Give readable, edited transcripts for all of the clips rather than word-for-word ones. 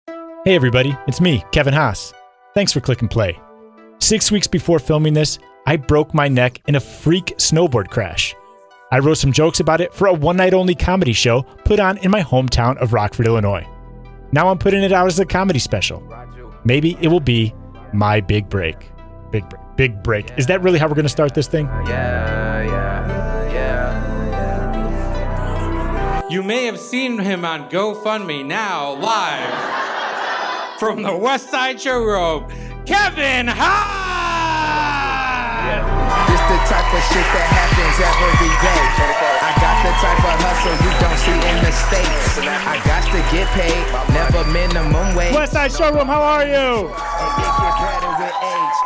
Hey everybody, it's me, Kevin Haas. Thanks for clicking play. 6 weeks before filming this, I broke my neck in a freak snowboard crash. I wrote some jokes about it for a one-night-only comedy show put on in my hometown of Rockford, Illinois. Now I'm putting it out as a comedy special. Maybe it will be my big break. Big break. Is that really how we're going to start this thing? You may have seen him on GoFundMe now, live from the West Side Showroom, Kevin Haas! This the type of shit that happens every day. I got the type of hustle you don't see in the States. I got to get paid, never minimum wage. West Side Showroom, how are you? And it get better with age.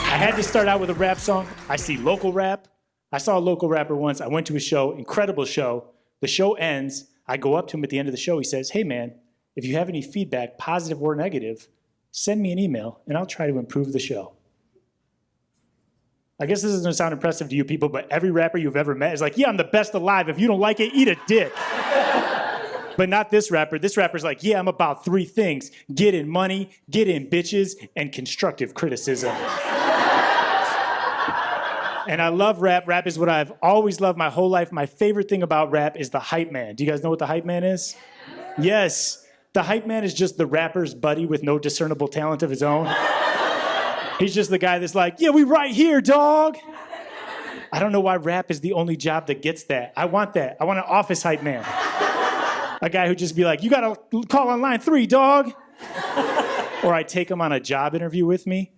I had to start out with a rap song. I see local rap. I saw a local rapper once. I went to his show, incredible show. The show ends. I go up to him at the end of the show. He says, "Hey man, if you have any feedback, positive or negative, send me an email and I'll try to improve the show." I guess this doesn't sound impressive to you people, but every rapper you've ever met is like, "Yeah, I'm the best alive. If you don't like it, eat a dick." But not this rapper. This rapper's like, "Yeah, I'm about three things: getting money, getting bitches, and constructive criticism." And I love rap. Rap is what I've always loved my whole life. My favorite thing about rap is the hype man. Do you guys know what the hype man is? Yes. The hype man is just the rapper's buddy with no discernible talent of his own. He's just the guy that's like, "Yeah, we right here, dog." I don't know why rap is the only job that gets that. I want that. I want an office hype man. A guy who'd just be like, "You gotta call on line 3, dog." Or I take him on a job interview with me.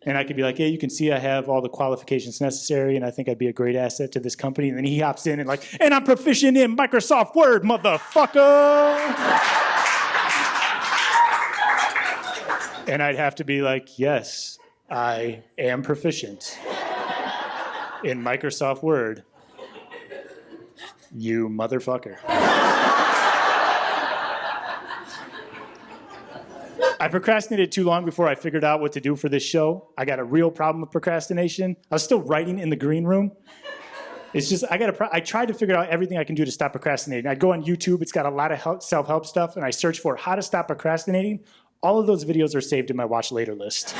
And I could be like, "Yeah, you can see I have all the qualifications necessary, and I think I'd be a great asset to this company." And then he hops in and like, "And I'm proficient in Microsoft Word, motherfucker." And I'd have to be like, "Yes, I am proficient in Microsoft Word, you motherfucker." I procrastinated too long before I figured out what to do for this show. I got a real problem with procrastination. I was still writing in the green room. It's just, I tried to figure out everything I can do to stop procrastinating. I go on YouTube, it's got a lot of self-help stuff, and I search for how to stop procrastinating. All of those videos are saved in my watch later list.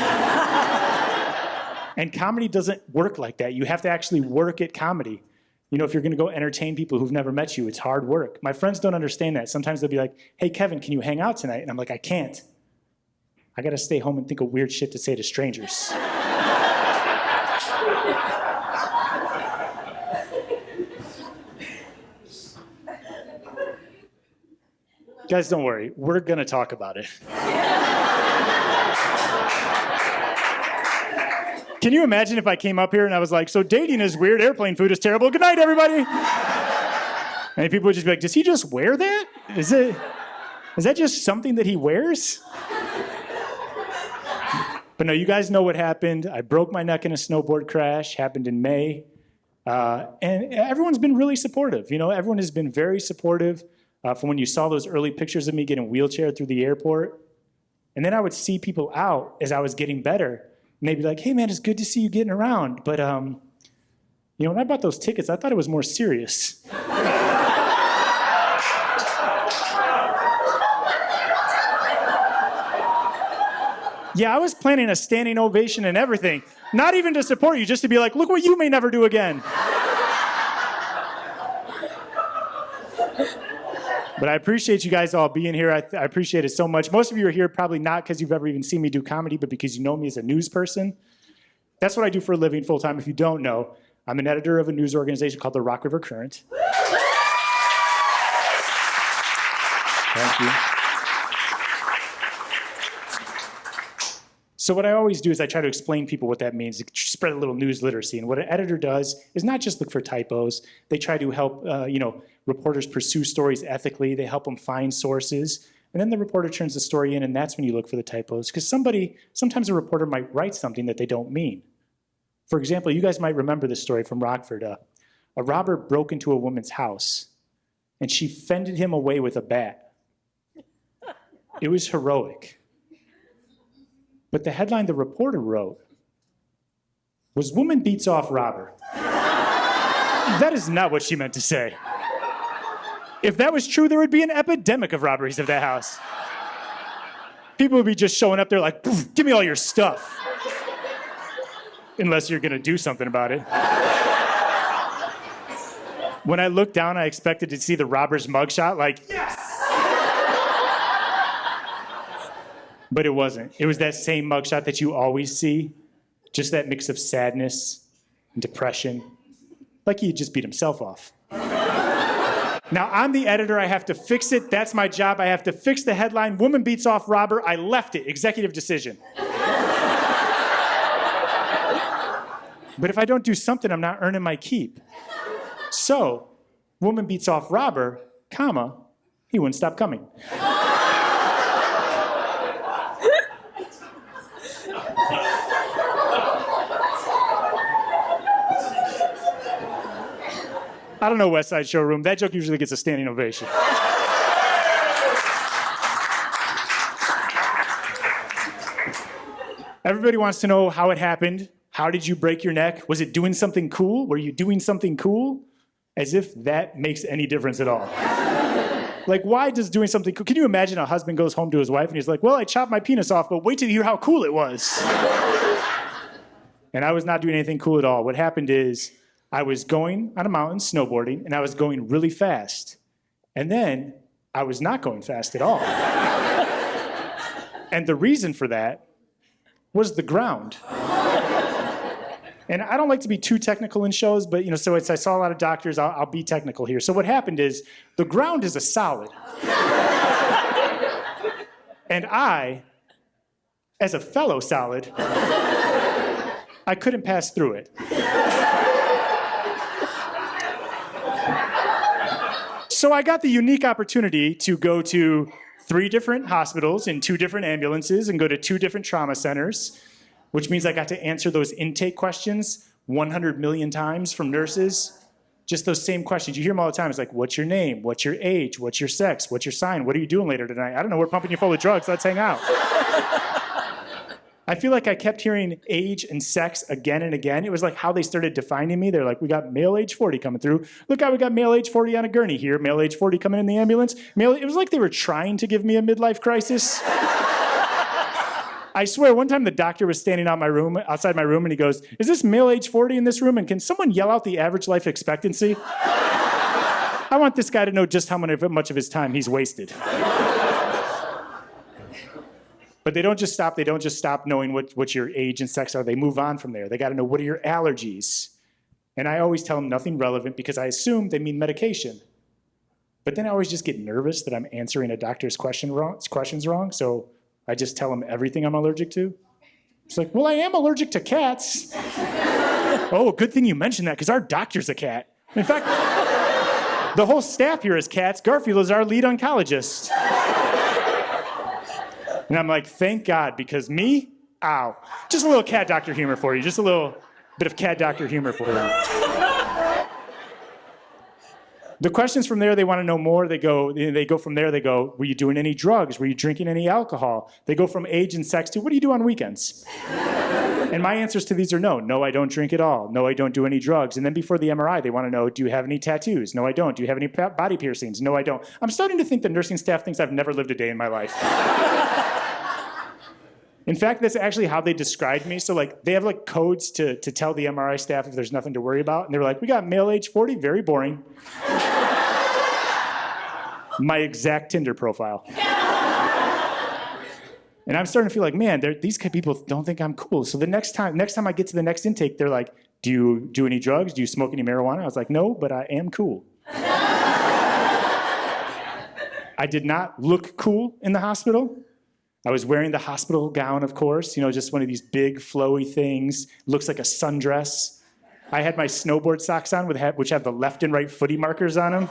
And comedy doesn't work like that. You have to actually work at comedy. You know, if you're gonna go entertain people who've never met you, it's hard work. My friends don't understand that. Sometimes they'll be like, "Hey, Kevin, can you hang out tonight?" And I'm like, "I can't. I gotta stay home and think of weird shit to say to strangers." Guys, don't worry. We're gonna talk about it. Can you imagine if I came up here and I was like, "So dating is weird, airplane food is terrible. Good night, everybody." And people would just be like, "Does he just wear that? Is that just something that he wears?" But no, you guys know what happened. I broke my neck in a snowboard crash, happened in May. And everyone's been really supportive. You know, everyone has been very supportive from when you saw those early pictures of me getting wheelchaired through the airport. And then I would see people out as I was getting better. And they'd be like, "Hey man, it's good to see you getting around. But you know, when I bought those tickets, I thought it was more serious." Yeah, I was planning a standing ovation and everything. Not even to support you, just to be like, "Look what you may never do again." But I appreciate you guys all being here. I appreciate it so much. Most of you are here probably not because you've ever even seen me do comedy, but because you know me as a news person. That's what I do for a living full time. If you don't know, I'm an editor of a news organization called the Rockford Current. Thank you. So what I always do is I try to explain to people what that means, spread a little news literacy. And what an editor does is not just look for typos. They try to help reporters pursue stories ethically. They help them find sources. And then the reporter turns the story in, and that's when you look for the typos. Because sometimes a reporter might write something that they don't mean. For example, you guys might remember this story from Rockford. A robber broke into a woman's house, and she fended him away with a bat. It was heroic. But the headline the reporter wrote was, "Woman beats off robber." That is not what she meant to say. If that was true, there would be an epidemic of robberies of that house. People would be just showing up there like, give me all your stuff. Unless you're gonna do something about it. When I looked down, I expected to see the robber's mugshot, like, yes! But it wasn't. It was that same mugshot that you always see. Just that mix of sadness and depression. Like he had just beat himself off. Now, I'm the editor. I have to fix it. That's my job. I have to fix the headline. Woman beats off robber. I left it. Executive decision. But if I don't do something, I'm not earning my keep. So, woman beats off robber, comma, he wouldn't stop coming. I don't know, West Side Showroom. That joke usually gets a standing ovation. Everybody wants to know how it happened. How did you break your neck? Was it doing something cool? Were you doing something cool? As if that makes any difference at all. Like, why does doing something cool? Can you imagine a husband goes home to his wife and he's like, well, I chopped my penis off, but wait till you hear how cool it was. And I was not doing anything cool at all. What happened is, I was going on a mountain snowboarding, and I was going really fast. And then I was not going fast at all. And the reason for that was the ground. And I don't like to be too technical in shows, but so I saw a lot of doctors, I'll be technical here. So what happened is, the ground is a solid. And I, as a fellow solid, I couldn't pass through it. So I got the unique opportunity to go to 3 different hospitals in 2 different ambulances and go to 2 different trauma centers, which means I got to answer those intake questions 100 million times from nurses. Just those same questions. You hear them all the time. It's like, what's your name? What's your age? What's your sex? What's your sign? What are you doing later tonight? I don't know. We're pumping you full of drugs. Let's hang out. I feel like I kept hearing age and sex again and again. It was like how they started defining me. They're like, we got male age 40 coming through. Look how we got male age 40 on a gurney here. Male age 40 coming in the ambulance. It was like they were trying to give me a midlife crisis. I swear, one time the doctor was standing outside my room, and he goes, is this male age 40 in this room? And can someone yell out the average life expectancy? I want this guy to know just how much of his time he's wasted. But they don't just stop knowing what your age and sex are. They move on from there. They got to know, what are your allergies? And I always tell them nothing relevant because I assume they mean medication. But then I always just get nervous that I'm answering a doctor's questions wrong. So I just tell them everything I'm allergic to. It's like, well, I am allergic to cats. Oh, good thing you mentioned that because our doctor's a cat. In fact, the whole staff here is cats. Garfield is our lead oncologist. And I'm like, thank God, because me, ow. Just a little cat doctor humor for you. Just a little bit of cat doctor humor for you. The questions from there, they want to know more. They go from there, were you doing any drugs? Were you drinking any alcohol? They go from age and sex to, what do you do on weekends? And my answers to these are no. No, I don't drink at all. No, I don't do any drugs. And then before the MRI, they want to know, do you have any tattoos? No, I don't. Do you have any body piercings? No, I don't. I'm starting to think the nursing staff thinks I've never lived a day in my life. In fact, that's actually how they described me. So they have codes to tell the MRI staff if there's nothing to worry about. And they were like, we got male age 40, very boring. My exact Tinder profile. And I'm starting to feel like, man, these people don't think I'm cool. So the next time I get to the next intake, they're like, do you do any drugs? Do you smoke any marijuana? I was like, no, but I am cool. I did not look cool in the hospital. I was wearing the hospital gown, of course, just one of these big, flowy things. Looks like a sundress. I had my snowboard socks on, which have the left and right footy markers on them.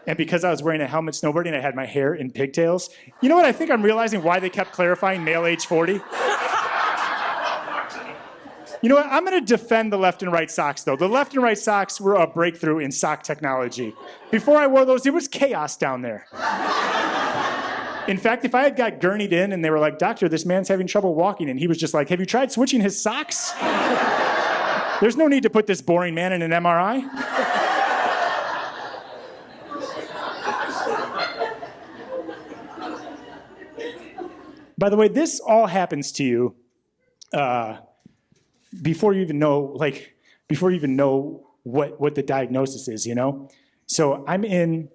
And because I was wearing a helmet snowboarding, I had my hair in pigtails. You know what? I think I'm realizing why they kept clarifying male age 40. You know what? I'm going to defend the left and right socks, though. The left and right socks were a breakthrough in sock technology. Before I wore those, it was chaos down there. In fact, if I had got gurneyed in and they were like, doctor, this man's having trouble walking, and he was just like, have you tried switching his socks? There's no need to put this boring man in an MRI. By the way, this all happens to you before you even know, what the diagnosis is, you know? So I'm in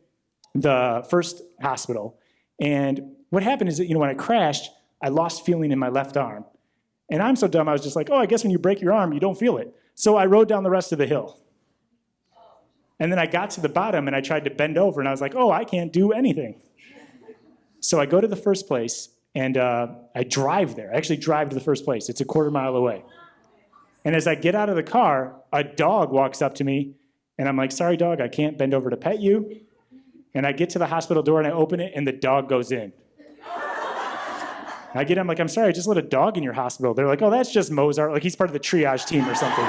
the first hospital, and what happened is that, when I crashed, I lost feeling in my left arm. And I'm so dumb, I was just like, oh, I guess when you break your arm, you don't feel it. So I rode down the rest of the hill. And then I got to the bottom, and I tried to bend over, and I was like, oh, I can't do anything. So I go to the first place, and I drive there. I actually drive to the first place. It's a quarter mile away. And as I get out of the car, a dog walks up to me, and I'm like, sorry, dog, I can't bend over to pet you. And I get to the hospital door, and I open it, and the dog goes in. I'm like, I'm sorry, I just let a dog in your hospital. They're like, oh, that's just Mozart. Like, he's part of the triage team or something.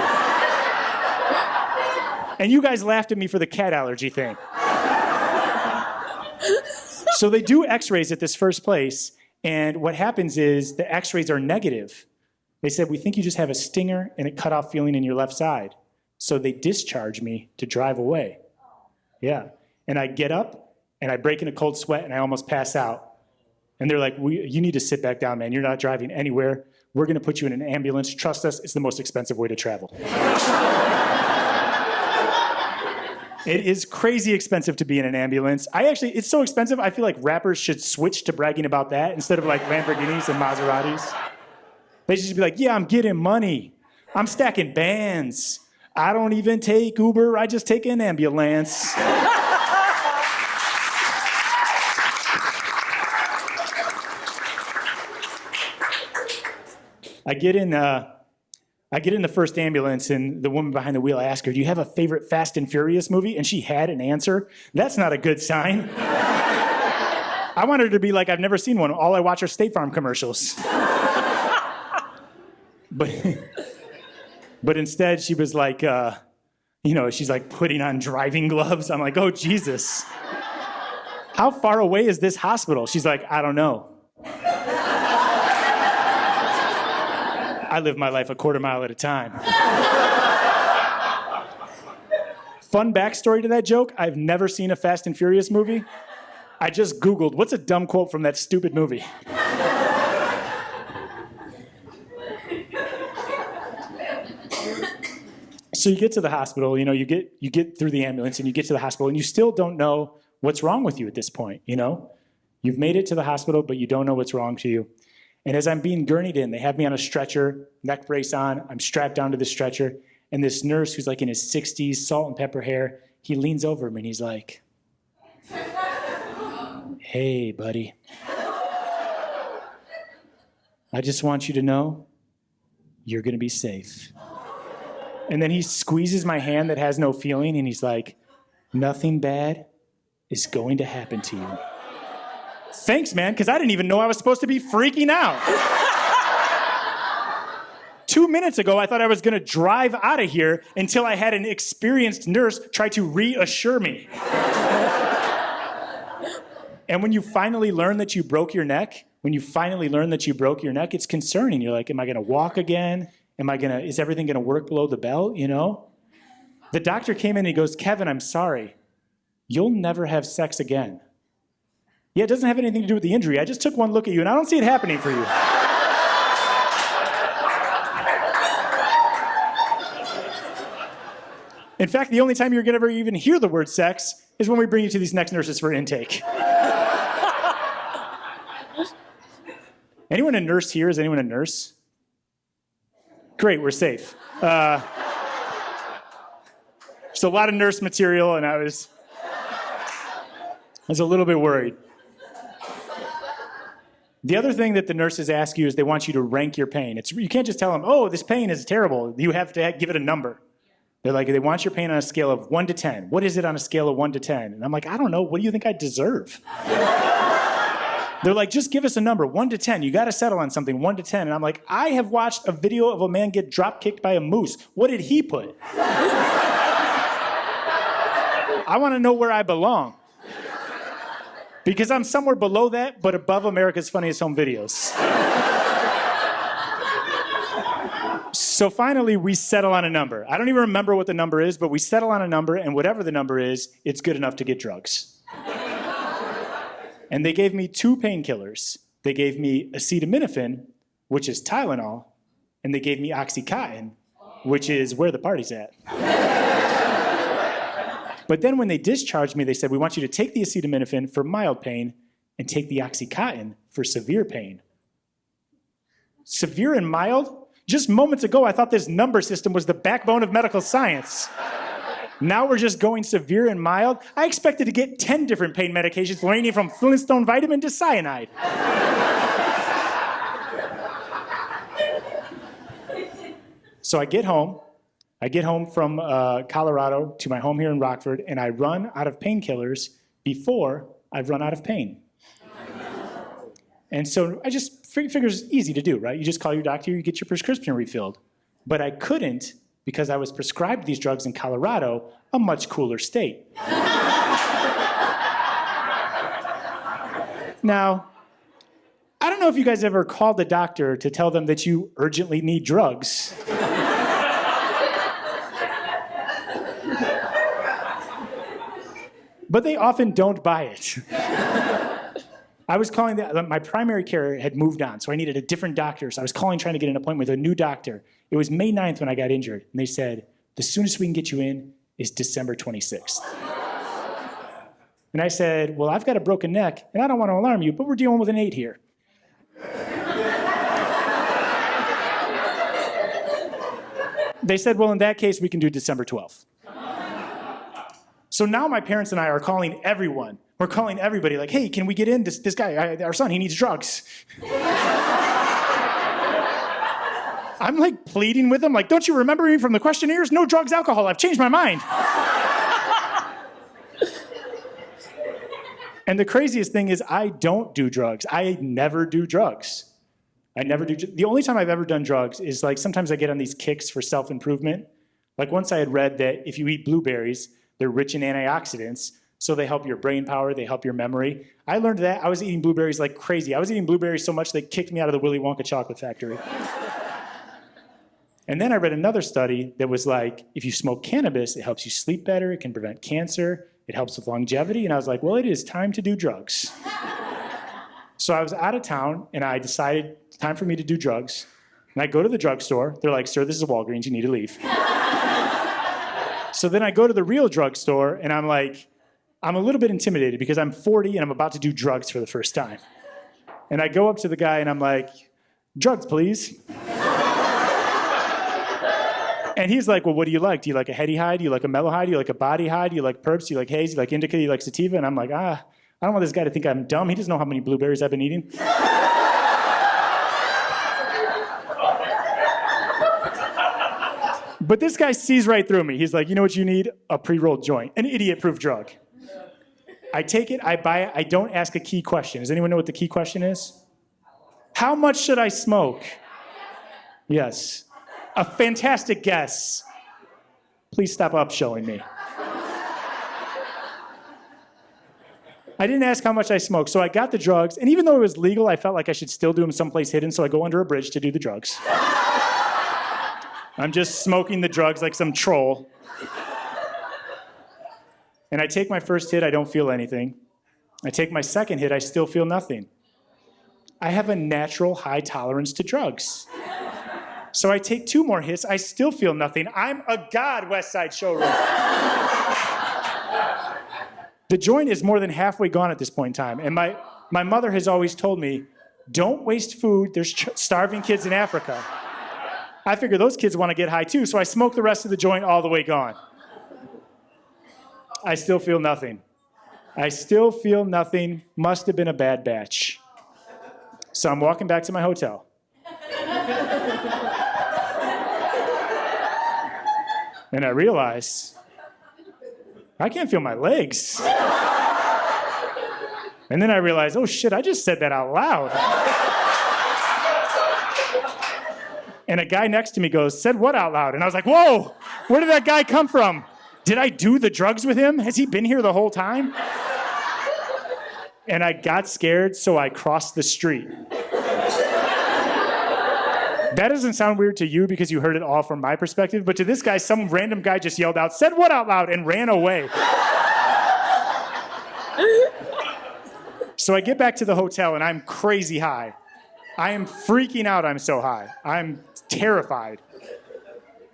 And you guys laughed at me for the cat allergy thing. So they do x-rays at this first place, and what happens is the x-rays are negative. They said, we think you just have a stinger and a cutoff feeling in your left side. So they discharge me to drive away. Yeah. And I get up, and I break in a cold sweat, and I almost pass out. And they're like, you need to sit back down, man. You're not driving anywhere. We're going to put you in an ambulance. Trust us, it's the most expensive way to travel. It is crazy expensive to be in an ambulance. It's so expensive, I feel like rappers should switch to bragging about that instead of like Lamborghinis and Maseratis. They should just be like, yeah, I'm getting money. I'm stacking bands. I don't even take Uber. I just take an ambulance. I get in the first ambulance, and the woman behind the wheel, I ask her, do you have a favorite Fast and Furious movie? And she had an answer. That's not a good sign. I want her to be like, I've never seen one. All I watch are State Farm commercials. But instead, she was like, she's like putting on driving gloves. I'm like, oh, Jesus. How far away is this hospital? She's like, I don't know. I live my life a quarter mile at a time. Fun backstory to that joke, I've never seen a Fast and Furious movie. I just Googled, what's a dumb quote from that stupid movie? So you get to the hospital, you get through the ambulance, and you get to the hospital, and you still don't know what's wrong with you at this point, You've made it to the hospital, but you don't know what's wrong to you. And as I'm being gurneyed in, they have me on a stretcher, neck brace on, I'm strapped down to the stretcher, and this nurse who's like in his 60s, salt and pepper hair, he leans over me and he's like, hey, buddy. I just want you to know you're gonna be safe. And then he squeezes my hand that has no feeling, and he's like, nothing bad is going to happen to you. Thanks, man, because I didn't even know I was supposed to be freaking out. 2 minutes ago, I thought I was going to drive out of here until I had an experienced nurse try to reassure me. And when you finally learn that you broke your neck, it's concerning. You're like, am I going to walk again? Is everything going to work below the belt, The doctor came in and he goes, Kevin, I'm sorry. You'll never have sex again. Yeah, it doesn't have anything to do with the injury. I just took one look at you, and I don't see it happening for you. In fact, the only time you're going to ever even hear the word sex is when we bring you to these next nurses for intake. Anyone a nurse here? Is anyone a nurse? Great, we're safe. There's a lot of nurse material, and I was a little bit worried. The other thing that the nurses ask you is they want you to rank your pain. You can't just tell them, oh, this pain is terrible. You have to give it a number. They want your pain on a scale of 1 to 10. What is it on a scale of 1 to 10? And I'm like, I don't know. What do you think I deserve? They're like, just give us a number, 1 to 10. You got to settle on something, 1 to 10. And I'm like, I have watched a video of a man get drop kicked by a moose. What did he put? I want to know where I belong. Because I'm somewhere below that, but above America's Funniest Home Videos. So finally, we settle on a number. I don't even remember what the number is, but we settle on a number, and whatever the number is, it's good enough to get drugs. And they gave me 2 painkillers. They gave me acetaminophen, which is Tylenol, and they gave me Oxycontin, which is where the party's at. But then when they discharged me, they said, we want you to take the acetaminophen for mild pain and take the Oxycontin for severe pain. Severe and mild? Just moments ago, I thought this number system was the backbone of medical science. Now we're just going severe and mild? I expected to get 10 different pain medications ranging from Flintstone vitamin to cyanide. So I get home from Colorado to my home here in Rockford, and I run out of painkillers before I've run out of pain. And so I just figure it's easy to do, right? You just call your doctor, you get your prescription refilled. But I couldn't because I was prescribed these drugs in Colorado, a much cooler state. Now, I don't know if you guys ever called the doctor to tell them that you urgently need drugs. But they often don't buy it. I was calling, my primary care had moved on, so I needed a different doctor. So I was calling, trying to get an appointment with a new doctor. It was May 9th when I got injured, and they said, the soonest we can get you in is December 26th. And I said, well, I've got a broken neck, and I don't want to alarm you, but we're dealing with an 8 here. They said, well, in that case, we can do December 12th. So now my parents and I are calling everyone. We're calling everybody like, hey, can we get in? This guy, our son, he needs drugs. I'm like pleading with them, like, don't you remember me from the questionnaires? No drugs, alcohol, I've changed my mind. And the craziest thing is I don't do drugs. I never do drugs. The only time I've ever done drugs is like sometimes I get on these kicks for self-improvement. Like once I had read that if you eat blueberries, they're rich in antioxidants, so they help your brain power, they help your memory. I learned that. I was eating blueberries like crazy. I was eating blueberries so much they kicked me out of the Willy Wonka chocolate factory. And then I read another study that was like, if you smoke cannabis, it helps you sleep better, it can prevent cancer, it helps with longevity. And I was like, well, it is time to do drugs. So I was out of town, and I decided it's time for me to do drugs. And I go to the drugstore. They're like, sir, this is a Walgreens, you need to leave. So then I go to the real drugstore, and I'm like, I'm a little bit intimidated because I'm 40 and I'm about to do drugs for the first time. And I go up to the guy, and I'm like, drugs, please. And he's like, well, what do you like? Do you like a heady high? Do you like a mellow high? Do you like a body high? Do you like perps? Do you like haze? Do you like indica? Do you like sativa? And I'm like, I don't want this guy to think I'm dumb. He doesn't know how many blueberries I've been eating. But this guy sees right through me. He's like, you know what you need? A pre-rolled joint, an idiot-proof drug. I take it, I buy it, I don't ask a key question. Does anyone know what the key question is? How much should I smoke? Yes. A fantastic guess. Please stop upshowing me. I didn't ask how much I smoked, so I got the drugs, and even though it was legal, I felt like I should still do them someplace hidden, so I go under a bridge to do the drugs. I'm just smoking the drugs like some troll. And I take my first hit, I don't feel anything. I take my second hit, I still feel nothing. I have a natural high tolerance to drugs. So I take 2 more hits, I still feel nothing. I'm a god, West Side Showroom. The joint is more than halfway gone at this point in time. And my mother has always told me, don't waste food, there's starving kids in Africa. I figure those kids want to get high too, so I smoke the rest of the joint all the way gone. I still feel nothing. I still feel nothing. Must have been a bad batch. So I'm walking back to my hotel. And I realize I can't feel my legs. And then I realize, oh shit, I just said that out loud. And a guy next to me goes, said what out loud? And I was like, whoa, where did that guy come from? Did I do the drugs with him? Has he been here the whole time? And I got scared, so I crossed the street. That doesn't sound weird to you because you heard it all from my perspective, but to this guy, some random guy just yelled out, said what out loud, and ran away. So I get back to the hotel and I'm crazy high. I am freaking out. I'm so high. I'm terrified.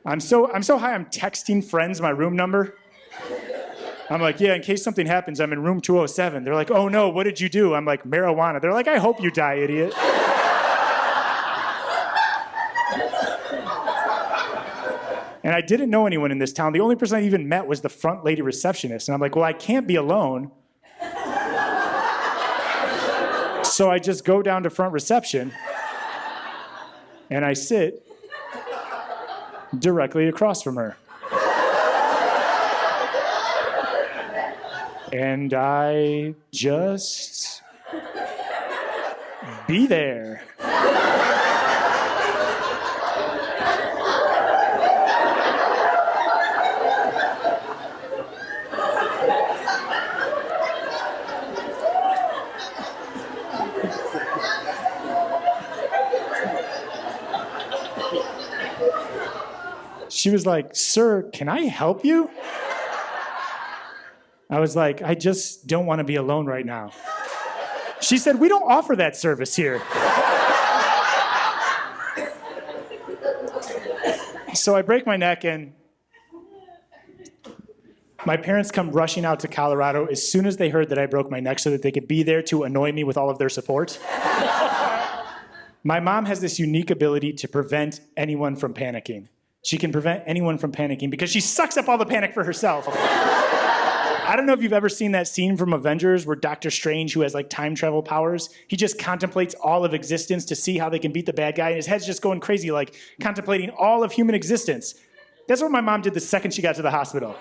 I'm so high I'm texting friends my room number. I'm like, yeah, in case something happens, I'm in room 207. They're like, oh no, what did you do? I'm like, marijuana. They're like, I hope you die, idiot. And I didn't know anyone in this town. The only person I even met was the front lady receptionist. And I'm like, well, I can't be alone. So I just go down to front reception and I sit directly across from her. And I just be there. She was like, sir, can I help you? I was like, I just don't want to be alone right now. She said, we don't offer that service here. So I break my neck and my parents come rushing out to Colorado as soon as they heard that I broke my neck so that they could be there to annoy me with all of their support. My mom has this unique ability to prevent anyone from panicking. She can prevent anyone from panicking because she sucks up all the panic for herself. I don't know if you've ever seen that scene from Avengers where Doctor Strange, who has like time travel powers, he just contemplates all of existence to see how they can beat the bad guy, and his head's just going crazy, like contemplating all of human existence. That's what my mom did the second she got to the hospital.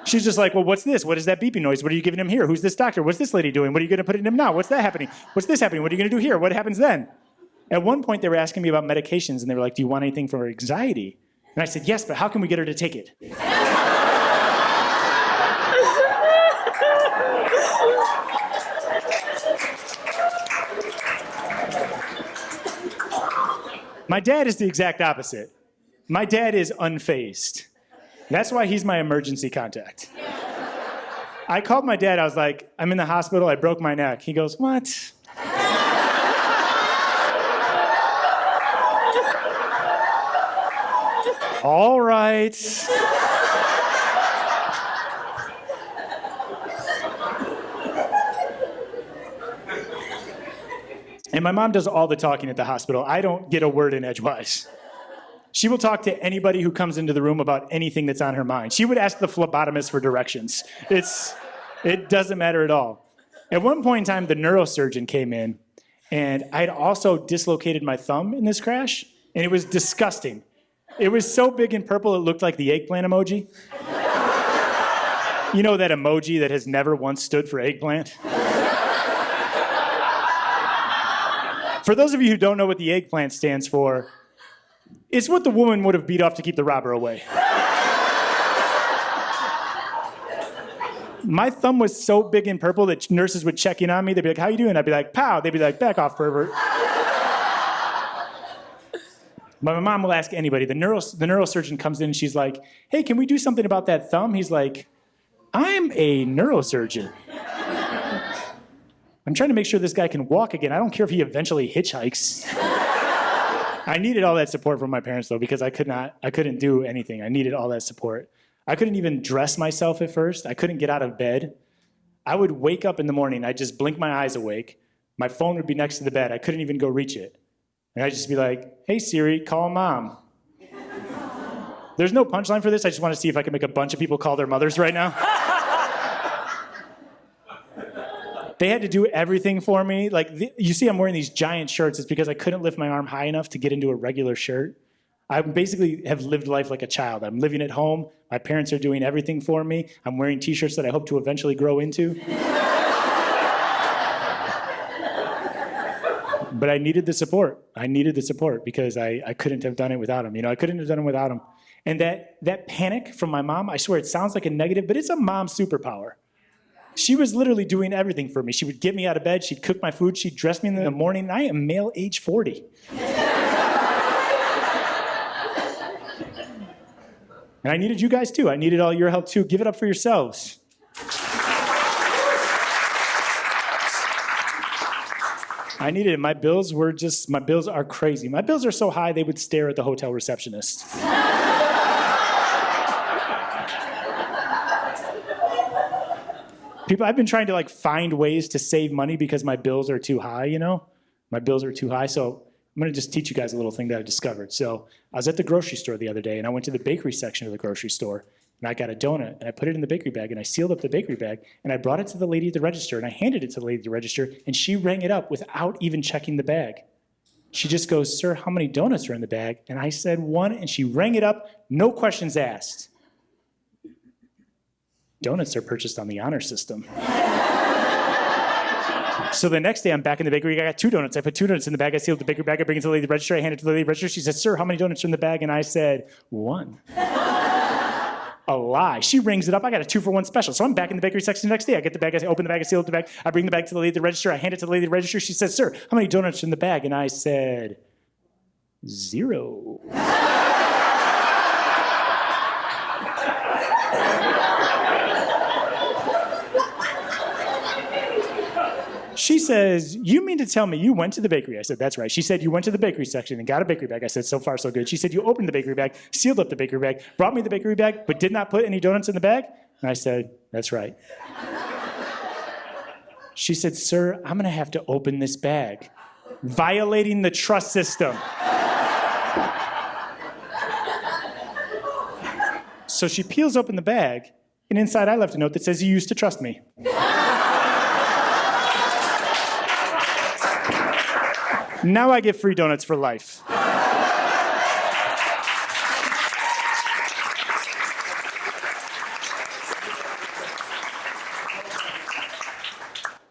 She's just like, well, what's this? What is that beeping noise? What are you giving him here? Who's this doctor? What's this lady doing? What are you going to put in him now? What's that happening? What's this happening? What are you going to do here? What happens then? At one point, they were asking me about medications, and they were like, do you want anything for anxiety? And I said, yes, but how can we get her to take it? My dad is the exact opposite. My dad is unfazed. That's why he's my emergency contact. I called my dad. I was like, I'm in the hospital. I broke my neck. He goes, what? All right. And my mom does all the talking at the hospital. I don't get a word in edgewise. She will talk to anybody who comes into the room about anything that's on her mind. She would ask the phlebotomist for directions. It doesn't matter at all. At one point in time, the neurosurgeon came in, and I had also dislocated my thumb in this crash, and it was disgusting. It was so big and purple, it looked like the eggplant emoji. You know that emoji that has never once stood for eggplant? For those of you who don't know what the eggplant stands for, it's what the woman would have beat off to keep the robber away. My thumb was so big and purple that nurses would check in on me. They'd be like, how you doing? I'd be like, pow. They'd be like, back off, pervert. But my mom will ask anybody. The neurosurgeon comes in and she's like, hey, can we do something about that thumb? He's like, I'm a neurosurgeon. I'm trying to make sure this guy can walk again. I don't care if he eventually hitchhikes. I needed all that support from my parents, though, because I couldn't do anything. I needed all that support. I couldn't even dress myself at first. I couldn't get out of bed. I would wake up in the morning. I'd just blink my eyes awake. My phone would be next to the bed. I couldn't even go reach it. And I'd just be like, hey, Siri, call mom. There's no punchline for this. I just want to see if I can make a bunch of people call their mothers right now. They had to do everything for me. Like, you see I'm wearing these giant shirts. It's because I couldn't lift my arm high enough to get into a regular shirt. I basically have lived life like a child. I'm living at home. My parents are doing everything for me. I'm wearing t-shirts that I hope to eventually grow into. But I needed the support. I needed the support because I couldn't have done it without him. You know, I couldn't have done it without him. And that panic from my mom, I swear it sounds like a negative, but it's a mom superpower. She was literally doing everything for me. She would get me out of bed. She'd cook my food. She'd dress me in the morning. And I am male age 40. And I needed you guys too. I needed all your help too. Give it up for yourselves. I needed it. My bills are crazy. My bills are so high, they would stare at the hotel receptionist. I've been trying to like find ways to save money because my bills are too high, you know? My bills are too high. So I'm gonna just teach you guys a little thing that I discovered. So I was at the grocery store the other day and I went to the bakery section of the grocery store and I got a donut and I put it in the bakery bag and I sealed up the bakery bag and I brought it to the lady at the register and I handed it to the lady at the register and she rang it up without even checking the bag. She just goes, "Sir, how many donuts are in the bag?" And I said 1 and she rang it up, no questions asked. Donuts are purchased on the honor system. So the next day I'm back in the bakery, I got 2 donuts. I put 2 donuts in the bag, I sealed the bakery bag, I bring it to the lady at the register, I hand it to the lady at the register. She said, "Sir, how many donuts are in the bag?" And I said, 1. A lie. She rings it up, I got a 2-for-1 special. So I'm back in the bakery section the next day. I get the bag, I open the bag, I seal up the bag, I bring the bag to the lady at the register, I hand it to the lady at the register. She says, "Sir, how many donuts are in the bag?" And I said, 0. She says, "You mean to tell me you went to the bakery?" I said, "That's right." She said, "You went to the bakery section and got a bakery bag." I said, "So far, so good." She said, "You opened the bakery bag, sealed up the bakery bag, brought me the bakery bag, but did not put any donuts in the bag?" And I said, "That's right." She said, "Sir, I'm gonna have to open this bag," violating the trust system. So she peels open the bag, and inside I left a note that says, "You used to trust me." Now I get free donuts for life.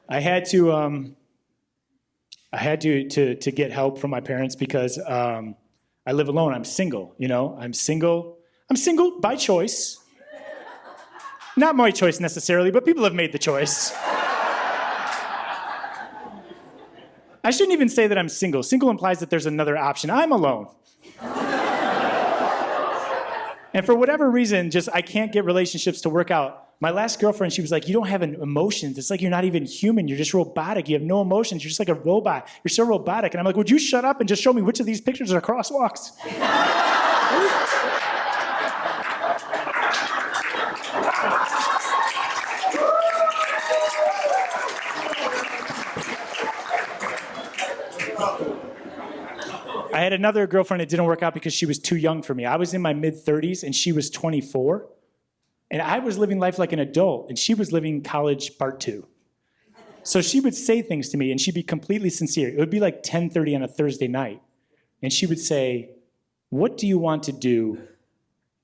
I had to get help from my parents because I live alone. I'm single, you know. I'm single by choice. Not my choice necessarily, but people have made the choice. I shouldn't even say that I'm single. Single implies that there's another option. I'm alone. And for whatever reason, just I can't get relationships to work out. My last girlfriend, she was like, "You don't have emotions. It's like you're not even human. You're just robotic. You have no emotions. You're just like a robot. You're so robotic." And I'm like, "Would you shut up and just show me which of these pictures are crosswalks?" I had another girlfriend that didn't work out because she was too young for me. I was in my mid-30s and she was 24. And I was living life like an adult and she was living college part 2. So she would say things to me and she'd be completely sincere. It would be like 10:30 on a Thursday night. And she would say, "What do you want to do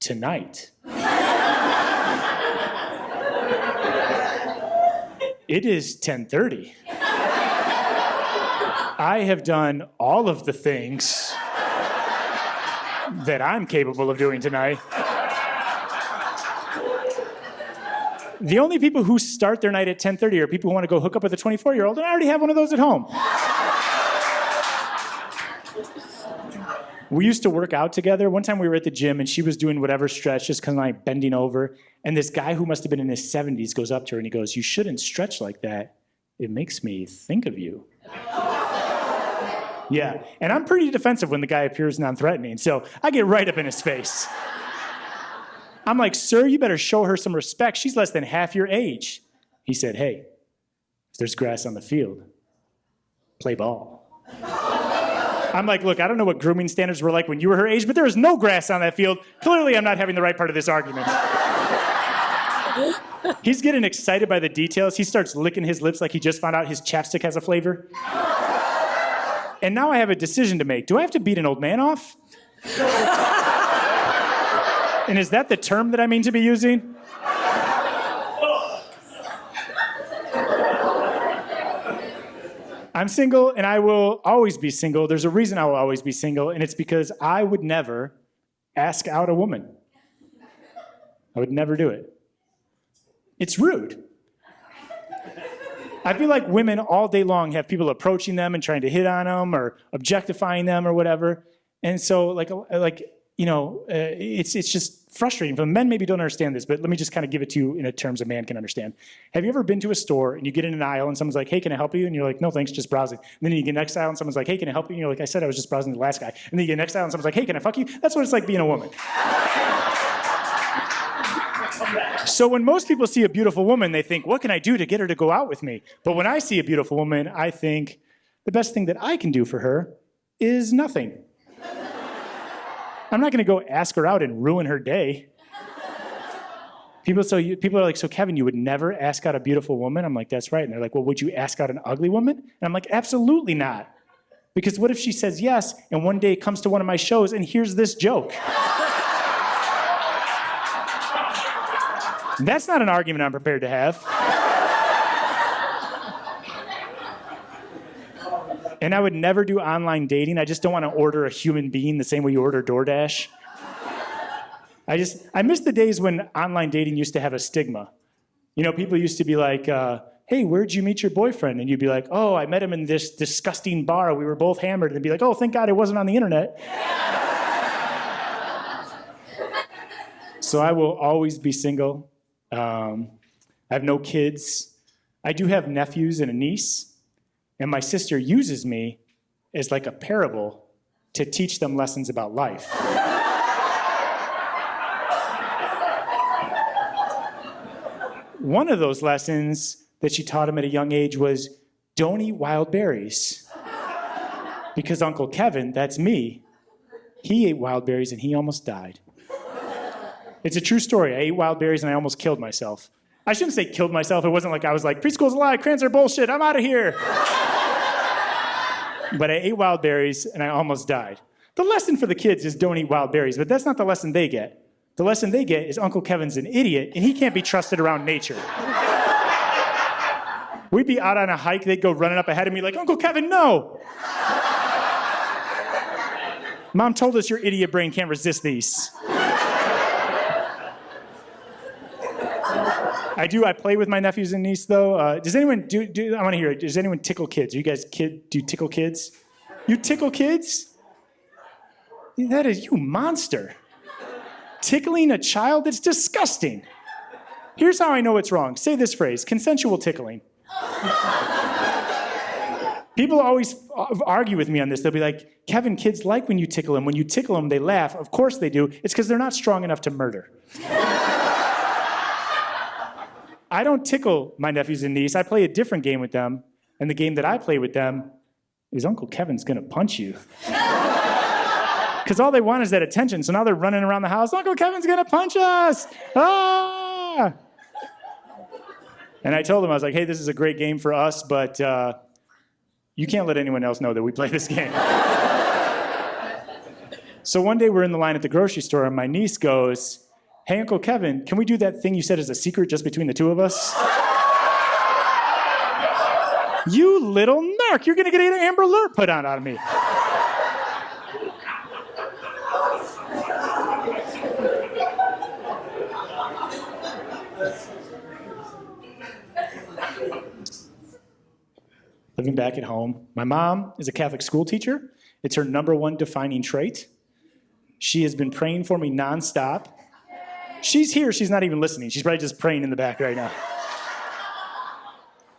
tonight?" It is 10:30. I have done all of the things that I'm capable of doing tonight. The only people who start their night at 10:30 are people who want to go hook up with a 24-year-old, and I already have one of those at home. We used to work out together. One time we were at the gym, and she was doing whatever stretch, just kind of like bending over, and this guy who must have been in his 70s goes up to her, and he goes, "You shouldn't stretch like that. It makes me think of you." Yeah, and I'm pretty defensive when the guy appears non-threatening, so I get right up in his face. I'm like, "Sir, you better show her some respect. She's less than half your age." He said, "Hey, if there's grass on the field, play ball." I'm like, "Look, I don't know what grooming standards were like when you were her age, but there is no grass on that field. Clearly, I'm not having the right part of this argument." He's getting excited by the details. He starts licking his lips like he just found out his chapstick has a flavor. And now I have a decision to make. Do I have to beat an old man off? And is that the term that I mean to be using? I'm single and I will always be single. There's a reason I will always be single, and it's because I would never ask out a woman. I would never do it. It's rude. I feel like women all day long have people approaching them and trying to hit on them or objectifying them or whatever. And so like it's just frustrating. The men maybe don't understand this, but let me just kind of give it to you in terms a man can understand. Have you ever been to a store and you get in an aisle and someone's like, hey, can I help you? And you're like, no, thanks, just browsing. And then you get next aisle and someone's like, hey, can I help you? And you're like, I said I was just browsing the last guy. And then you get next aisle and someone's like, hey, can I fuck you? That's what it's like being a woman. So when most people see a beautiful woman, they think, what can I do to get her to go out with me? But when I see a beautiful woman, I think the best thing that I can do for her is nothing. I'm not going to go ask her out and ruin her day. People are like, so Kevin, you would never ask out a beautiful woman? I'm like, that's right. And they're like, well, would you ask out an ugly woman? And I'm like, absolutely not. Because what if she says yes, and one day comes to one of my shows and hears this joke? That's not an argument I'm prepared to have. And I would never do online dating. I just don't want to order a human being the same way you order DoorDash. I miss the days when online dating used to have a stigma. People used to be like, hey, where'd you meet your boyfriend? And you'd be like, oh, I met him in this disgusting bar. We were both hammered. And they'd be like, oh, thank God it wasn't on the internet. So I will always be single. I have no kids. I do have nephews and a niece. And my sister uses me as like a parable to teach them lessons about life. One of those lessons that she taught him at a young age was, don't eat wild berries. Because Uncle Kevin, that's me, he ate wild berries and he almost died. It's a true story. I ate wild berries and I almost killed myself. I shouldn't say killed myself. It wasn't like I was like, preschool's a lie, crayons are bullshit, I'm out of here. But I ate wild berries and I almost died. The lesson for the kids is don't eat wild berries, but that's not the lesson they get. The lesson they get is Uncle Kevin's an idiot and he can't be trusted around nature. We'd be out on a hike, they'd go running up ahead of me like, Uncle Kevin, no! Mom told us your idiot brain can't resist these. I play with my nephews and niece, though. Does anyone I want to hear it. Does anyone tickle kids? You guys do you tickle kids? You tickle kids? That is, you monster. Tickling a child? That's disgusting. Here's how I know it's wrong. Say this phrase, consensual tickling. People always argue with me on this. They'll be like, Kevin, kids like when you tickle them. When you tickle them, they laugh. Of course they do. It's because they're not strong enough to murder. I don't tickle my nephews and niece. I play a different game with them. And the game that I play with them is Uncle Kevin's going to punch you. Because all they want is that attention. So now they're running around the house. Uncle Kevin's going to punch us. Ah! And I told them, I was like, hey, this is a great game for us, but you can't let anyone else know that we play this game. So one day we're in the line at the grocery store, and my niece goes, hey, Uncle Kevin, can we do that thing you said is a secret just between the two of us? You little narc, you're going to get an Amber Alert put on out of me. Living back at home. My mom is a Catholic school teacher. It's her #1 defining trait. She has been praying for me nonstop. She's here, she's not even listening. She's probably just praying in the back right now.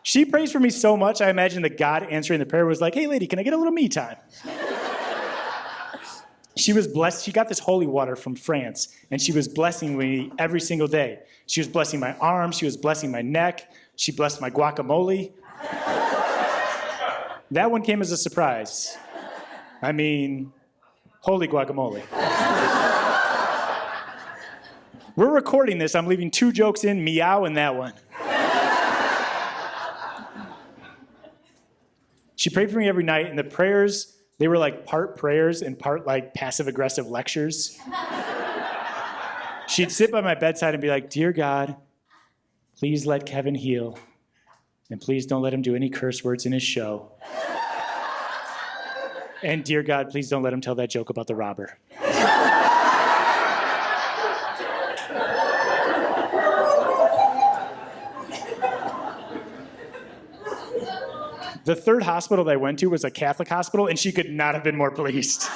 She prays for me so much, I imagine that God answering the prayer was like, hey lady, can I get a little me time? She was blessed, she got this holy water from France, and she was blessing me every single day. She was blessing my arms, she was blessing my neck, she blessed my guacamole. That one came as a surprise. I mean, holy guacamole. We're recording this. I'm leaving 2 jokes in, meow, and that one. She prayed for me every night, and the prayers, they were like part prayers and part like passive-aggressive lectures. She'd sit by my bedside and be like, dear God, please let Kevin heal, and please don't let him do any curse words in his show. And dear God, please don't let him tell that joke about the robber. The 3rd hospital that I went to was a Catholic hospital, and she could not have been more pleased.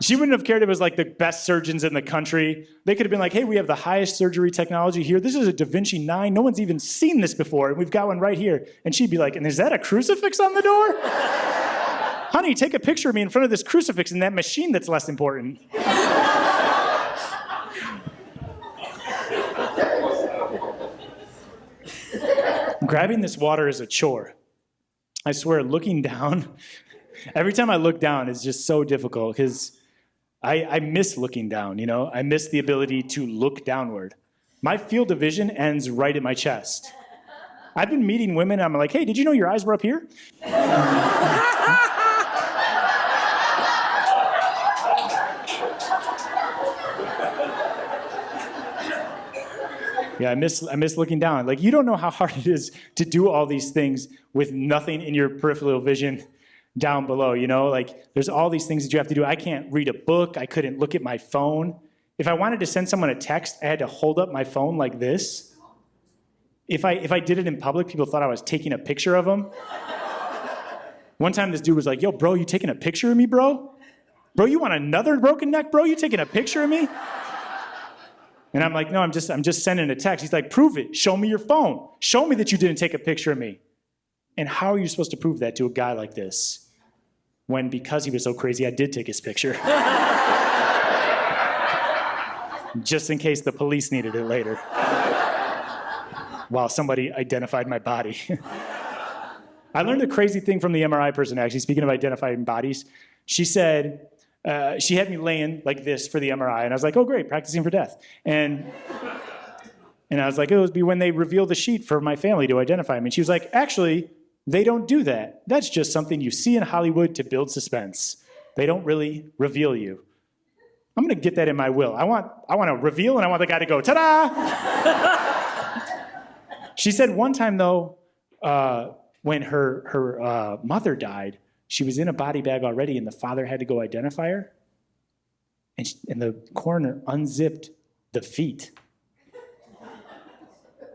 She wouldn't have cared if it was like the best surgeons in the country. They could have been like, hey, we have the highest surgery technology here. This is a Da Vinci 9. No one's even seen this before, and we've got one right here. And she'd be like, and is that a crucifix on the door? Honey, take a picture of me in front of this crucifix and that machine that's less important. Grabbing this water is a chore. I swear, looking down, every time I look down, it's just so difficult because I miss looking down, you know? I miss the ability to look downward. My field of vision ends right at my chest. I've been meeting women, and I'm like, hey, did you know your eyes were up here? Yeah, I miss looking down. Like, you don't know how hard it is to do all these things with nothing in your peripheral vision down below, you know? Like, there's all these things that you have to do. I can't read a book. I couldn't look at my phone. If I wanted to send someone a text, I had to hold up my phone like this. If I did it in public, people thought I was taking a picture of them. One time this dude was like, yo, bro, you taking a picture of me, bro? Bro, you want another broken neck, bro? You taking a picture of me? And I'm like, no, I'm just sending a text. He's like, prove it. Show me your phone. Show me that you didn't take a picture of me. And how are you supposed to prove that to a guy like this? When, because he was so crazy, I did take his picture. Just in case the police needed it later. While somebody identified my body. I learned a crazy thing from the MRI person, actually, speaking of identifying bodies. She said, she had me laying like this for the MRI, and I was like, oh, great, practicing for death. And I was like, it would be when they reveal the sheet for my family to identify me. And she was like, actually, they don't do that. That's just something you see in Hollywood to build suspense. They don't really reveal you. I'm gonna get that in my will. I want to reveal, and I want the guy to go, ta-da! She said one time, though, when her mother died, she was in a body bag already, and the father had to go identify her. And the coroner unzipped the feet.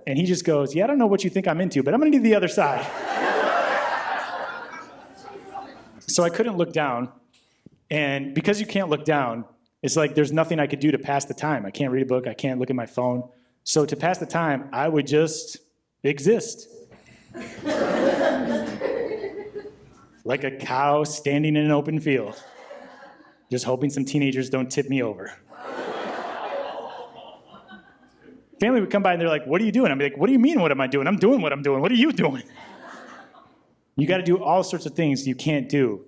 And he just goes, yeah, I don't know what you think I'm into, but I'm going to do the other side. So I couldn't look down. And because you can't look down, it's like there's nothing I could do to pass the time. I can't read a book. I can't look at my phone. So to pass the time, I would just exist. Like a cow standing in an open field, just hoping some teenagers don't tip me over. Family would come by and they're like, what are you doing? I'm like, what do you mean, what am I doing? I'm doing what I'm doing. What are you doing? You got to do all sorts of things you can't do.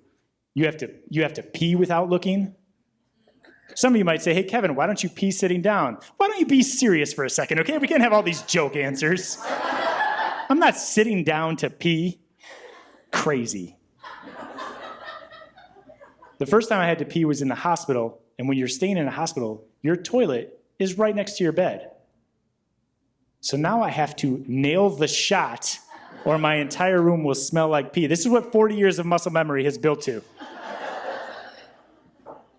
You have to pee without looking. Some of you might say, hey, Kevin, why don't you pee sitting down? Why don't you be serious for a second, okay? We can't have all these joke answers. I'm not sitting down to pee. Crazy. The first time I had to pee was in the hospital, and when you're staying in a hospital, your toilet is right next to your bed. So now I have to nail the shot, or my entire room will smell like pee. This is what 40 years of muscle memory has built to.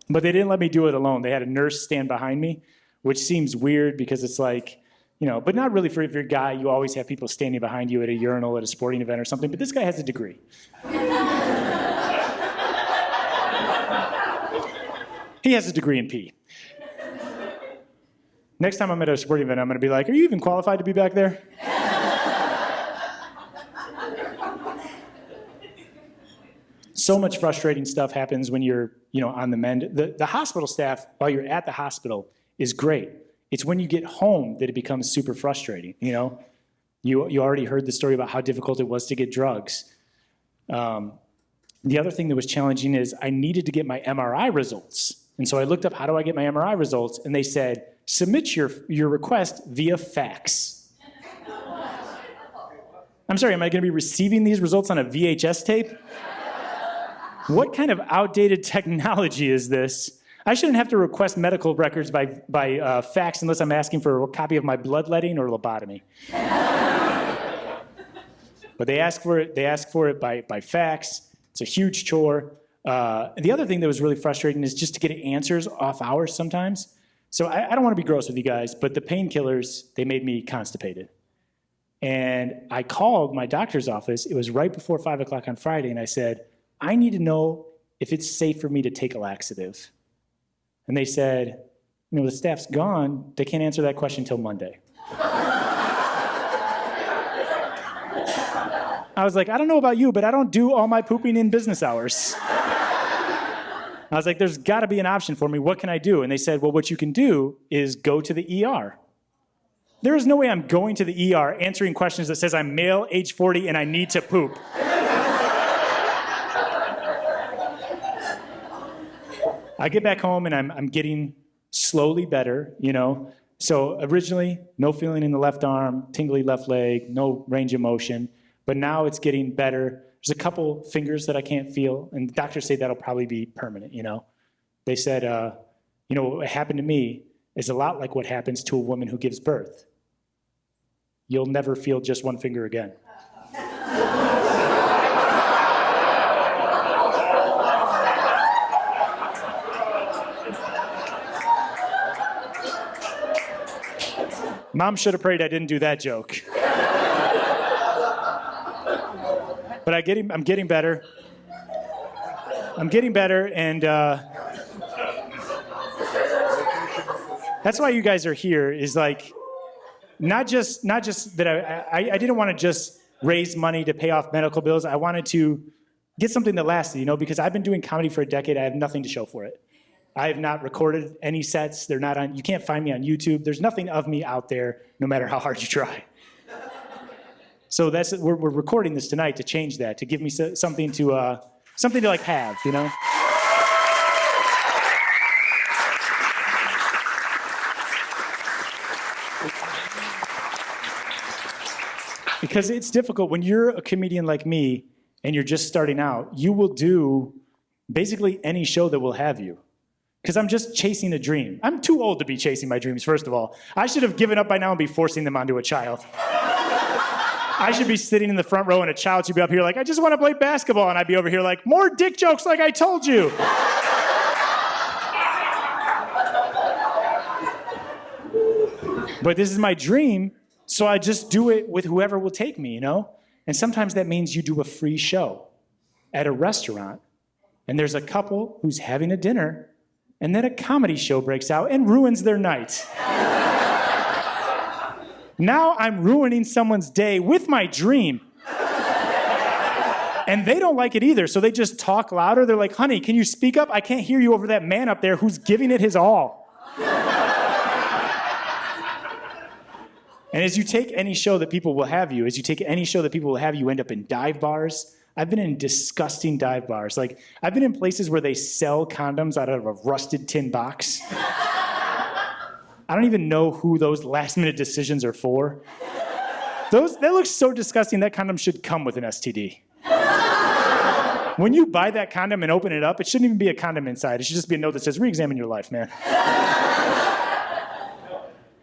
But they didn't let me do it alone. They had a nurse stand behind me, which seems weird because it's like, you know, but not really for if you're a guy, you always have people standing behind you at a urinal at a sporting event or something, but this guy has a degree. He has a degree in pee. Next time I'm at a sporting event, I'm going to be like, are you even qualified to be back there? So much frustrating stuff happens when you're, on the mend. The hospital staff, while you're at the hospital, is great. It's when you get home that it becomes super frustrating, You already heard the story about how difficult it was to get drugs. The other thing that was challenging is I needed to get my MRI results. And so I looked up, how do I get my MRI results? And they said, submit your request via fax. I'm sorry, am I going to be receiving these results on a VHS tape? What kind of outdated technology is this? I shouldn't have to request medical records by fax unless I'm asking for a copy of my bloodletting or lobotomy. But they ask for it by fax. It's a huge chore. The other thing that was really frustrating is just to get answers off hours sometimes. So I don't want to be gross with you guys, but the painkillers, they made me constipated. And I called my doctor's office. It was right before 5 o'clock on Friday, and I said, I need to know if it's safe for me to take a laxative. And they said, the staff's gone. They can't answer that question until Monday. I was like, I don't know about you, but I don't do all my pooping in business hours. I was like, there's got to be an option for me. What can I do? And they said, well, what you can do is go to the ER. There is no way I'm going to the ER answering questions that says I'm male, age 40, and I need to poop. I get back home and I'm getting slowly better, So originally, no feeling in the left arm, tingly left leg, no range of motion. But now it's getting better. There's a couple fingers that I can't feel, and the doctors say that'll probably be permanent, They said, what happened to me is a lot like what happens to a woman who gives birth. You'll never feel just one finger again. Mom should have prayed I didn't do that joke. But I'm getting better. I'm getting better, and that's why you guys are here, is like, not just that I didn't want to just raise money to pay off medical bills. I wanted to get something that lasted, because I've been doing comedy for a decade. I have nothing to show for it. I have not recorded any sets. They're not on, you can't find me on YouTube. There's nothing of me out there, no matter how hard you try. So we're recording this tonight to change that, to give me something to like have, Because it's difficult when you're a comedian like me and you're just starting out. You will do basically any show that will have you. Because I'm just chasing a dream. I'm too old to be chasing my dreams, first of all. I should have given up by now and be forcing them onto a child. I should be sitting in the front row and a child should be up here like, I just want to play basketball. And I'd be over here like, more dick jokes like I told you. But this is my dream, so I just do it with whoever will take me, And sometimes that means you do a free show at a restaurant, and there's a couple who's having a dinner, and then a comedy show breaks out and ruins their night. Now I'm ruining someone's day with my dream. And they don't like it either, so they just talk louder. They're like, honey, can you speak up? I can't hear you over that man up there who's giving it his all. And as you take any show that people will have you, you end up in dive bars. I've been in disgusting dive bars. Like, I've been in places where they sell condoms out of a rusted tin box. I don't even know who those last-minute decisions are for. That looks so disgusting. That condom should come with an STD. When you buy that condom and open it up, it shouldn't even be a condom inside. It should just be a note that says, re-examine your life, man.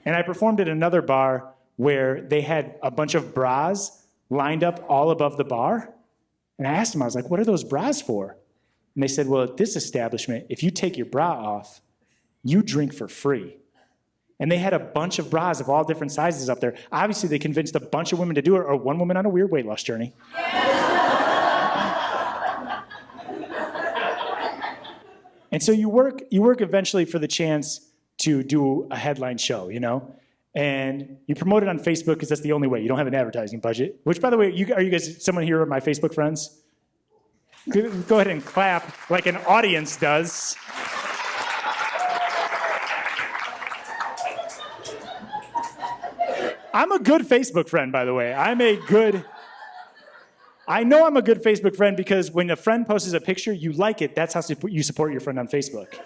And I performed at another bar where they had a bunch of bras lined up all above the bar. And I asked them, I was like, what are those bras for? And they said, well, at this establishment, if you take your bra off, you drink for free. And they had a bunch of bras of all different sizes up there. Obviously, they convinced a bunch of women to do it, or one woman on a weird weight loss journey. And so you work eventually for the chance to do a headline show, And you promote it on Facebook because that's the only way. You don't have an advertising budget. Which, by the way, are you guys, someone here are my Facebook friends? Go ahead and clap like an audience does. I'm a good Facebook friend, by the way. I know I'm a good Facebook friend because when a friend posts a picture, you like it. That's how you support your friend on Facebook.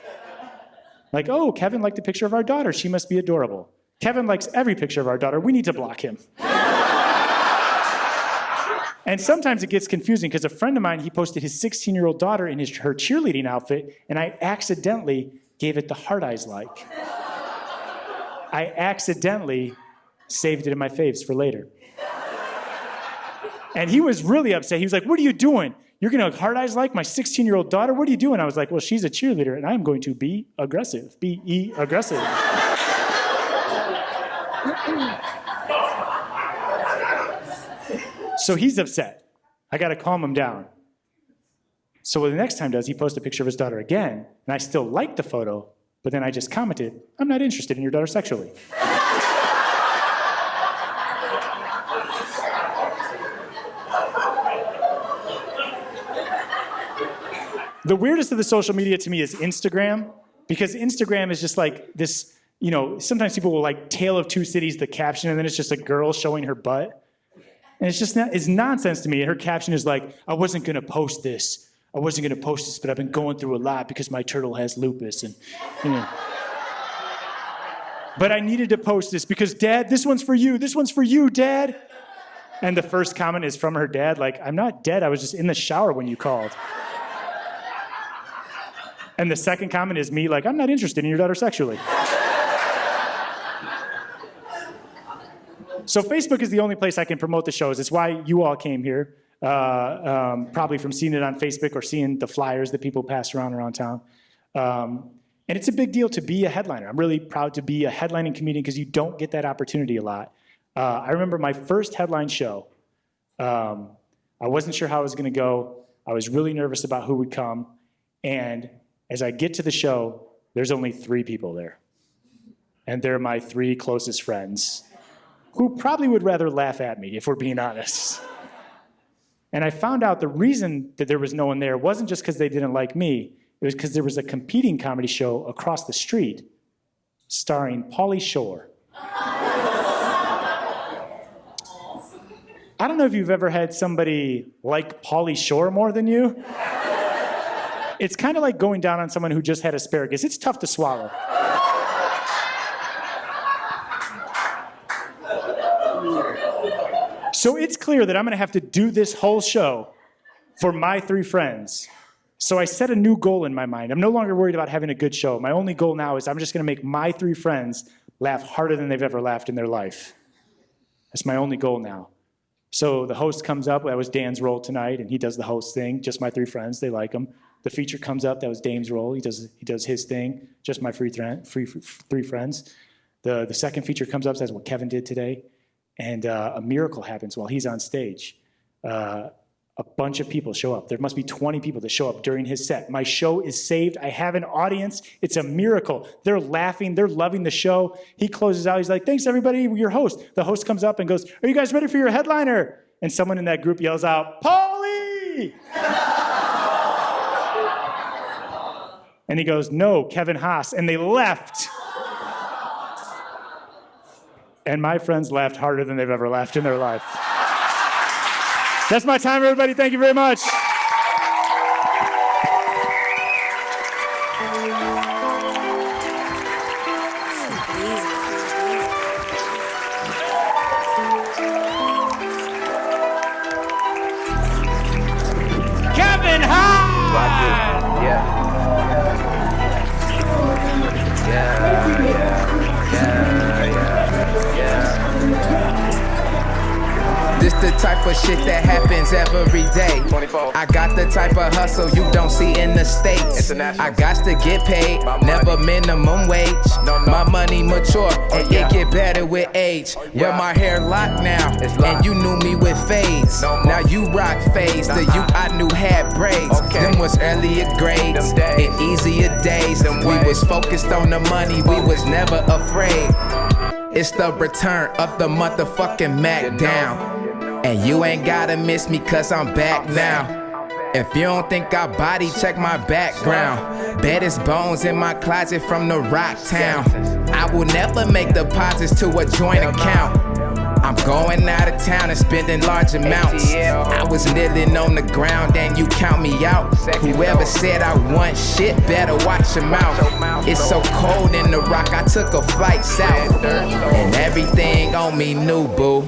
Like, oh, Kevin liked a picture of our daughter. She must be adorable. Kevin likes every picture of our daughter. We need to block him. And sometimes it gets confusing because a friend of mine, he posted his 16-year-old daughter in her cheerleading outfit, and I accidentally gave it the heart eyes like. I accidentally saved it in my faves for later. And he was really upset. He was like, what are you doing? You're going to hard eyes like my 16-year-old daughter? What are you doing? I was like, well, she's a cheerleader, and I'm going to be aggressive. Be aggressive. So he's upset. I got to calm him down. So what the next time does, he posts a picture of his daughter again, and I still like the photo, But then I just commented, I'm not interested in your daughter sexually. The weirdest of the social media to me is Instagram, because Instagram is just like this, you know, sometimes people will like Tale of Two Cities, the caption, and then it's just a girl showing her butt. And it's just it's nonsense to me. And her caption is like, I wasn't gonna post this, but I've been going through a lot because my turtle has lupus. And, you know. But I needed to post this because, Dad, this one's for you, Dad. And the first comment is from her dad, like, I'm not dead, I was just in the shower when you called. And the second comment is me, like, I'm not interested in your daughter sexually. So Facebook is the only place I can promote the shows. It's why you all came here, probably from seeing it on Facebook or seeing the flyers that people pass around town. And it's a big deal to be a headliner. I'm really proud to be a headlining comedian because you don't get that opportunity a lot. I remember my first headline show. I wasn't sure how it was going to go. I was really nervous about who would come. And as I get to the show, there's only 3 people there. And they're my 3 closest friends, who probably would rather laugh at me, if we're being honest. And I found out the reason that there was no one there wasn't just because they didn't like me. It was because there was a competing comedy show across the street starring Pauly Shore. I don't know if you've ever had somebody like Pauly Shore more than you. It's kind of like going down on someone who just had asparagus. It's tough to swallow. So it's clear that I'm gonna have to do this whole show for my 3 friends. So I set a new goal in my mind. I'm no longer worried about having a good show. My only goal now is I'm just gonna make my 3 friends laugh harder than they've ever laughed in their life. That's my only goal now. So the host comes up, that was Dan's role tonight, and he does the host thing, just my 3 friends, they like him. The feature comes up, that was Dame's role, he does his thing, just my 3 friends. The second feature comes up, that's what Kevin did today, and a miracle happens while he's on stage. A bunch of people show up. There must be 20 people that show up during his set. My show is saved. I have an audience. It's a miracle. They're laughing. They're loving the show. He closes out. He's like, thanks, everybody, your host. The host comes up and goes, are you guys ready for your headliner? And someone in that group yells out, Pauly! And he goes, no, Kevin Haas. And they left. And my friends laughed harder than they've ever laughed in their life. That's my time, everybody. Thank you very much. Kevin Haas! This the type of shit that happens every day. 24. I got the type of hustle you don't see in the States. I got to get paid, never minimum wage. My money mature and it get better with age. Wear my hair locked now, and you knew me with fades. Now you rock fades, the you I knew had braids. Them was earlier grades and easier days. We was focused on the money, we was never afraid. It's the return of the motherfucking Mac down. And you ain't gotta miss me cause I'm back now. If you don't think I body, check my background. Bet it's bones in my closet from the rock town. I will never make deposits to a joint account. I'm going out of town and spending large amounts. I was kneeling on the ground and you count me out. Whoever said I want shit better watch your mouth. It's so cold in the rock, I took a flight south. And everything on me new, boo.